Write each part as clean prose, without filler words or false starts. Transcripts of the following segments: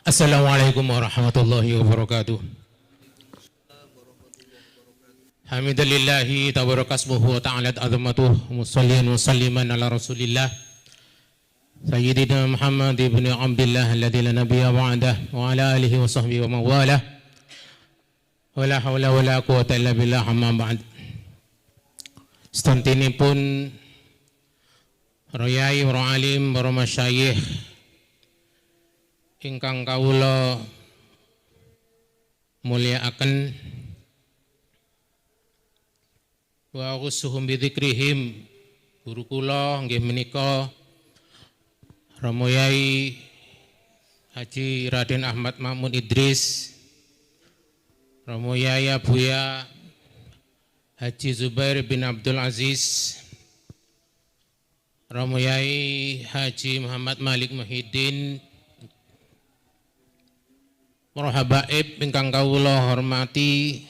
Assalamualaikum warahmatullahi wabarakatuh. Hamdalillahi tabarakasmuhu wa ta'alat azamatuh musallian wa salliman ala rasulillah Sayyidina Muhammad ibn Abdillah alladhi la nabiyya ba'dah wa ala alihi wa sahbihi wa mawalah wa la hawla wa la quwata illa billah amma ba'd. Sedantinipun Royai, Ro'alim, Para Masyayikh ingkang kawula mulyakaken wa khusuhum bidzikrihim, guru kula nggih menika Romo Yai Haji Raden Ahmad Makmun Idris, Romo Yai Abuya Haji Zubair bin Abdul Aziz, Romo Yai Haji Muhammad Malik Muhyiddin, para habaib ingkang kawula hormati,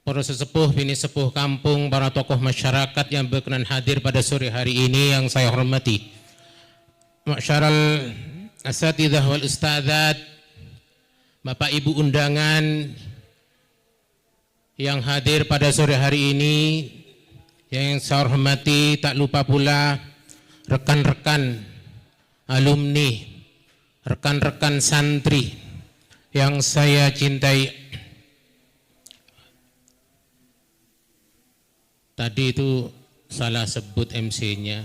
para sesepuh bini sepuh kampung, para tokoh masyarakat yang berkenan hadir pada sore hari ini yang saya hormati, Masyarul asatidzah wal ustadzat, Bapak Ibu undangan yang hadir pada sore hari ini, yang saya hormati, tak lupa pula rekan-rekan alumni, rekan-rekan santri yang saya cintai. Tadi itu salah sebut MC-nya,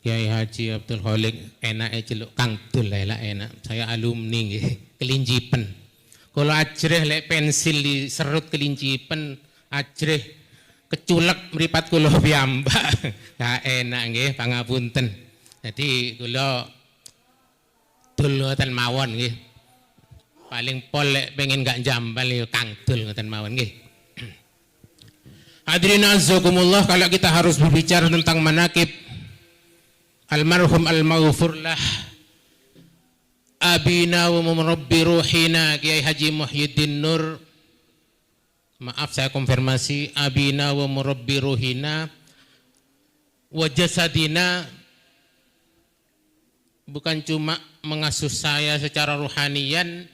Kiai Haji Abdul Khalik, enak celuk Kang Dul enak. Saya alumni nggih, Kelincipen. Kalau ajreh lek pensil diserut Kelincipen, ajreh keculek mripat kula piyambak. Gak enak nggih, pangapunten. Jadi kula dul ngoten mawon nggih. Paling pol lek pengen gak jambal ya Kang Dul ngoten mawon nggih. Hadirin azakumullah, kalau kita harus berbicara tentang manaqib almarhum al-maghfurlah abina wa murabbi ruhina Kiai Haji Muhyiddin Nur, maaf saya konfirmasi, abina wa murabbi ruhina wa jasadina, bukan cuma mengasuh saya secara ruhanian,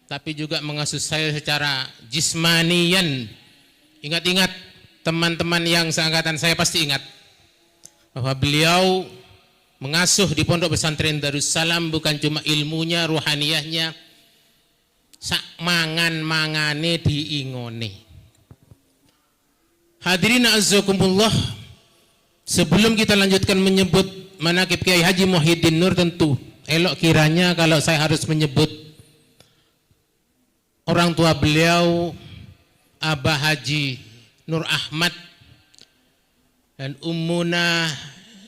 tapi juga mengasuh saya secara jismanian. Ingat-ingat teman-teman yang seangkatan saya pasti ingat bahwa beliau mengasuh di Pondok Pesantren Darussalam bukan cuma ilmunya, ruhaniyahnya, sak mangan-mangane diingone. Hadirin azzakumullah, sebelum kita lanjutkan menyebut manaqib Kiai Haji Muhyiddin Nur, tentu elok kiranya kalau saya harus menyebut orang tua beliau, Abah Haji Nur Ahmad dan Ummuna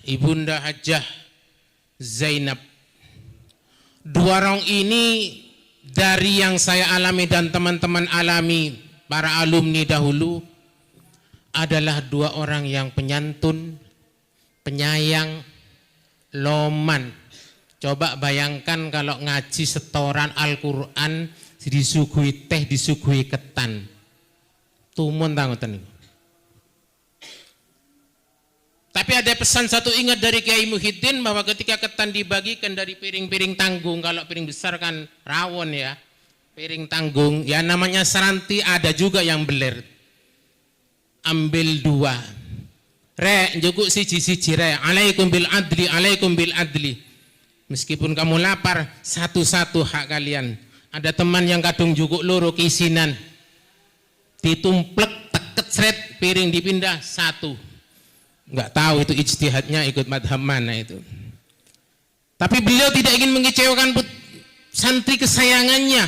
Ibunda Hajjah Zainab. Dua orang ini dari yang saya alami dan teman-teman alami, para alumni dahulu, adalah dua orang yang penyantun, penyayang, loman. Coba bayangkan kalau ngaji setoran Al-Quran, disuguhi teh, disuguhi ketan, tumun tangoten. Tapi ada pesan satu ingat dari Kiai Muhyiddin, bahwa ketika ketan dibagikan dari piring-piring tanggung, kalau piring besar kan rawon ya, piring tanggung, ya namanya seranti, ada juga yang beler. Ambil dua, re, jukuk siji-siji re, alaikum bil adli, alaikum bil adli. Meskipun kamu lapar, satu-satu hak kalian. Ada teman yang kadung jukuk loro kisinan, ditumplek, teket sret, piring dipindah, satu. Enggak tahu itu ijtihadnya ikut madhab mana itu. Tapi beliau tidak ingin mengecewakan santri kesayangannya.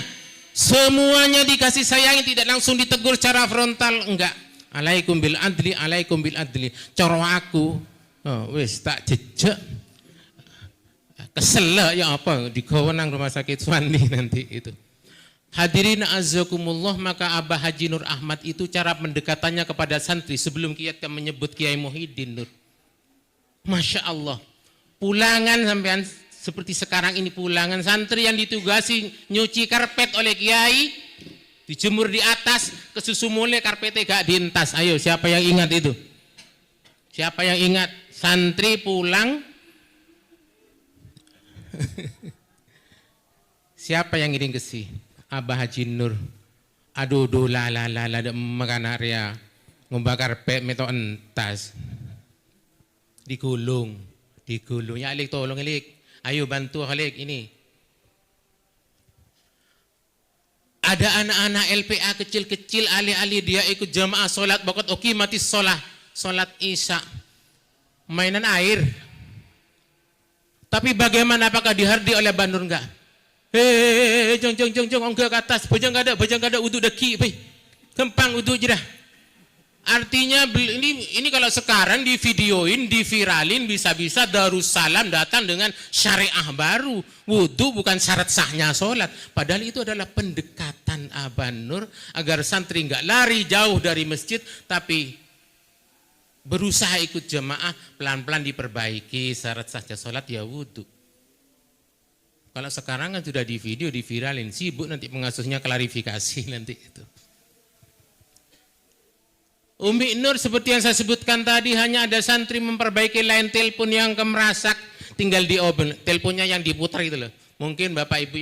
Semuanya dikasih sayangi, tidak langsung ditegur secara frontal, enggak. Alaikum bil adli, alaikum bil adli. Cara aku, wis tak jejak. Kesel ya apa, digawa nang rumah sakit Swandi nanti itu. Hadirin azzakumullah, maka Abah Haji Nur Ahmad itu cara pendekatannya kepada santri sebelum kita menyebut Kiai Muhyiddin Nur. Masya Allah, pulangan sampean seperti sekarang ini, pulangan santri yang ditugasi nyuci karpet oleh Kiai, dijemur di atas, kesusu mulai karpetnya gak dientas. Ayo siapa yang ingat itu? Siapa yang ingat? Santri pulang Siapa yang ngiring kesi? Abah Haji Nur. Aduh la makan area ngombakar pe meto entas. Digulung. Ya Alik tolong Alik. Ayo bantu Alik ini. Ada anak-anak LPA kecil-kecil alih-alih dia ikut jamaah solat bakot oki mati solat isya mainan air. Tapi bagaimana apakah dihardi oleh Banur enggak? Jong enggak ke atas, bajang ada uduk deki, gampang uduk je dah. Artinya ini kalau sekarang di videoin, di viralin bisa-bisa Darussalam datang dengan syariah baru. Wudu bukan syarat sahnya sholat. Padahal itu adalah pendekatan Aban Nur agar santri enggak lari jauh dari masjid tapi berusaha ikut jamaah, pelan-pelan diperbaiki syarat sahnya sholat ya wudu. Kalau sekarang kan sudah di video, di viralin, sibuk nanti pengasuhnya klarifikasi nanti itu. Umi Nur seperti yang saya sebutkan tadi, hanya ada santri memperbaiki line telepon yang kemerasak, tinggal di open, teleponnya yang diputar itu loh. Mungkin bapak ibu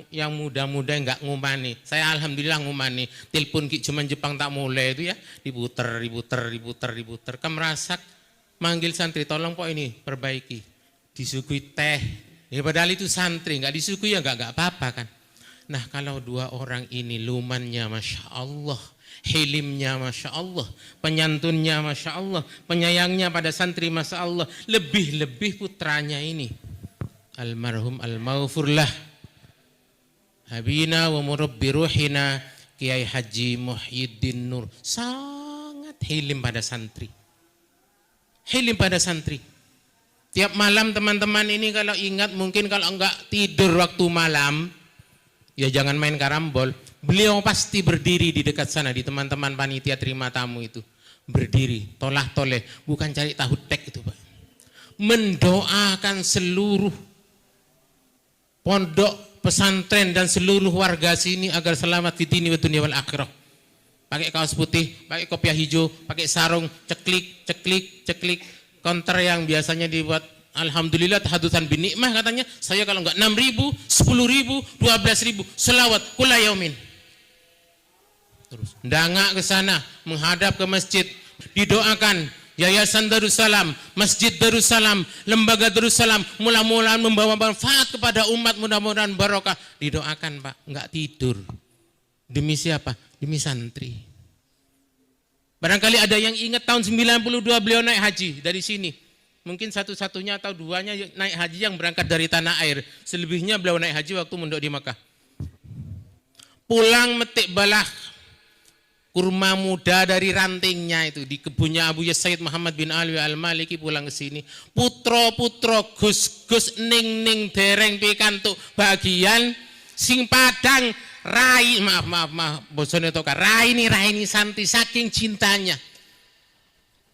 yang muda enggak ngumani. Saya alhamdulillah ngumani. Telepon cuman Jepang tak mulai itu ya, diputer, kemerasak. Manggil santri, tolong kok ini perbaiki. Disuguhi teh. Ya padahal itu santri, enggak disuguhi ya enggak apa-apa kan. Nah kalau dua orang ini lumannya Masya Allah, hilimnya Masya Allah, penyantunnya Masya Allah, penyayangnya pada santri Masya Allah, lebih-lebih putranya ini almarhum al-maghfurlah Habina wa murabbi ruhina Kiai Haji Muhyiddin Nur, sangat hilim pada santri, tiap malam teman-teman ini kalau ingat, mungkin kalau enggak tidur waktu malam ya jangan main karambol. Beliau pasti berdiri di dekat sana, di teman-teman panitia terima tamu itu. Berdiri, tolah toleh, bukan cari tahu tek itu Pak. Mendoakan seluruh pondok, pesantren dan seluruh warga sini agar selamat di dini wa dunia wal akhirah. Pakai kaos putih, pakai kopiah hijau, pakai sarung, ceklik, konter yang biasanya dibuat. Alhamdulillah tahadusan bin nikmah katanya, saya kalau enggak 6.000, 10.000, 12.000 selawat kula yaumin. Terus ndangak ke sana, menghadap ke masjid, didoakan Yayasan Darussalam, Masjid Darussalam, Lembaga Darussalam mula-mula membawa manfaat kepada umat, mudah-mudahan barokah. Didoakan Pak, enggak tidur. Demi siapa? Demi santri. Barangkali ada yang ingat tahun 92 beliau naik haji dari sini. Mungkin satu-satunya atau duanya naik haji yang berangkat dari tanah air. Selebihnya beliau naik haji waktu mondok di Makkah. Pulang metik balah kurma muda dari rantingnya itu di kebunnya Abu Said Muhammad bin Ali Al-Maliki, pulang ke sini. Putro-putro gus-gus ning-ning dereng pikantuk bagian sing padang rai, maaf bosone toka, raini santi saking cintanya.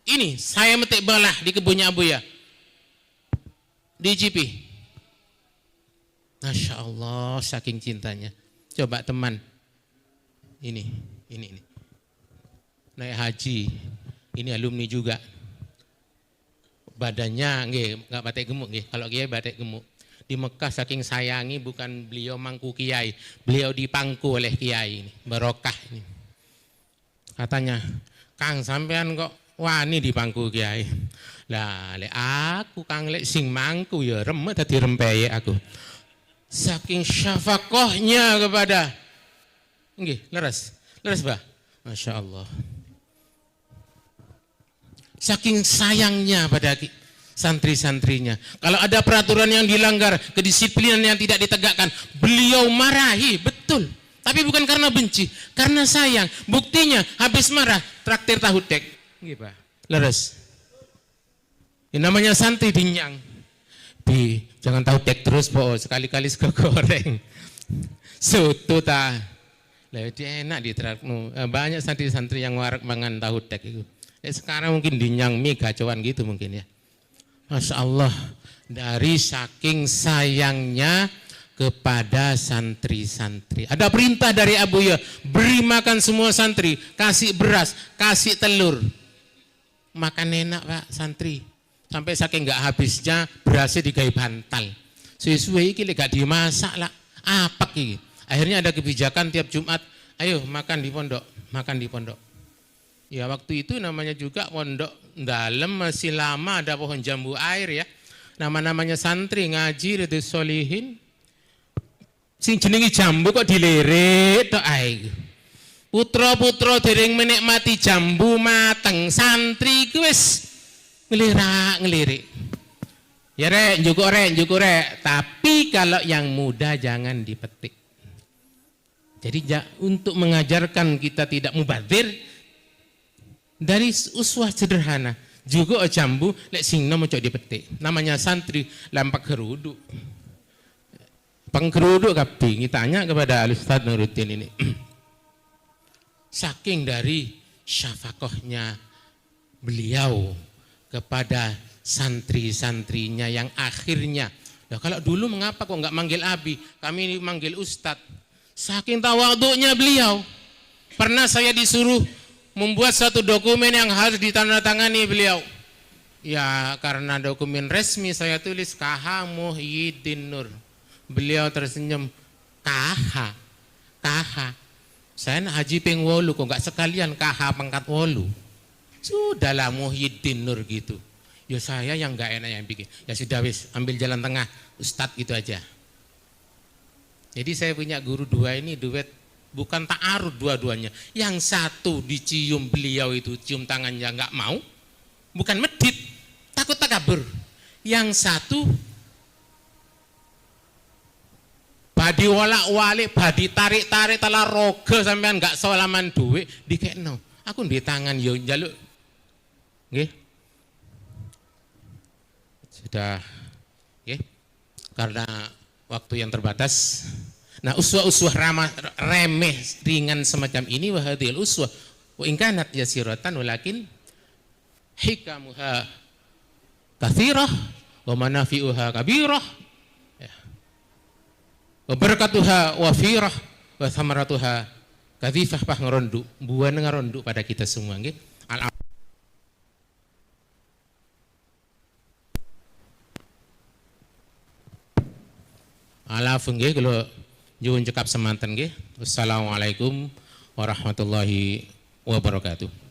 Ini saya metik balah di kebunnya Abuya di GP. Masya Allah saking cintanya. Coba teman ini naik haji, ini alumni juga. Badannya nggak batik gemuk nggih. Kalau kiai batik gemuk. Di Mekah saking sayangi, bukan beliau mangku kiai, beliau dipangku oleh kiai ini, barokah ini. Katanya, Kang sampean kok wani dipangku kiai. Lah lek aku Kang lek sing mangku ya remet dadi rempeyek aku. Saking syafakohnya kepada nggih, leres Bah. Masya Allah. Saking sayangnya pada santri-santrinya. Kalau ada peraturan yang dilanggar, kedisiplinan yang tidak ditegakkan, beliau marahi, betul. Tapi bukan karena benci, karena sayang. Buktinya habis marah, traktir tahu tek. Nggih, Pak. Leres. Ini namanya santri dinyang. Bi, jangan tahu tek terus, Po. Sekali-kali sego goreng. Soto ta. Lah dia enak di trakmu. Banyak santri-santri yang warak mangan tahu tek itu. Sekarang mungkin dinyang mie gacauan gitu mungkin ya. Masya Allah, dari saking sayangnya kepada santri-santri. Ada perintah dari Abuya, beri makan semua santri, kasih beras, kasih telur. Makan enak Pak santri. Sampai saking enggak habisnya berasnya digawe bantal. Suwe-suwe iki lek gak dimasak lah, Apa ki? Akhirnya ada kebijakan tiap Jumat, ayo makan di pondok, makan di pondok. Ya waktu itu namanya juga pondok dalam masih lama ada pohon jambu air ya. Nama-namanya santri ngaji Ridho Solihin. Sing jenengi jambu kok dilirik tok ae. Putra-putra dereng menikmati jambu mateng, santri ku wis ngelirik. Ya rek, njukuk rek. Tapi kalau yang muda jangan dipetik. Jadi untuk mengajarkan kita tidak mubadzir dari uswah sederhana. Juga jambu lek sing nom cok dipetik. Namanya santri lampak geruduk. Penggeruduk kabeh tanya kepada Al-Ustaz Nuruddin ini. Saking dari syafaqahnya beliau kepada santri-santrinya yang akhirnya, nah kalau dulu mengapa kok nggak manggil Abi, kami manggil Ustadz. Saking tawadhu'nya beliau, pernah saya disuruh membuat satu dokumen yang harus ditandatangani beliau. Ya karena dokumen resmi saya tulis KH Muhyiddin Nur. Beliau tersenyum, KH. Saya haji ping 8 kok nggak sekalian KH pangkat 8. Sudahlah Muhyiddin Nur gitu. Ya saya yang nggak enak yang bikin. Ya sudah wis, ambil jalan tengah, Ustadz gitu aja. Jadi saya punya guru dua ini duet, bukan ta'arud dua-duanya. Yang satu dicium beliau itu, cium tangannya nggak mau, bukan medit, takut takabur. Yang satu badi walak-walik, badi tarik-tarik telah roga sampean nggak solaman duit dikekno. Aku di tangan yo njaluk. Nggih. Sudah nggih. Karena waktu yang terbatas. Nah, uswah-uswah remeh ringan semacam ini wahadil uswah wa in kanat yasiratan walakin hikamuha katsirah wa manafi'uha kabirah. Wabarakatuha wafirah wa thamaratuha kadhifah pah ngerondu buah ngerondu pada kita semua nggih. Alafun nggih kula nyuwun cekap semanten nggih. Wassalamualaikum warahmatullahi wabarakatuh.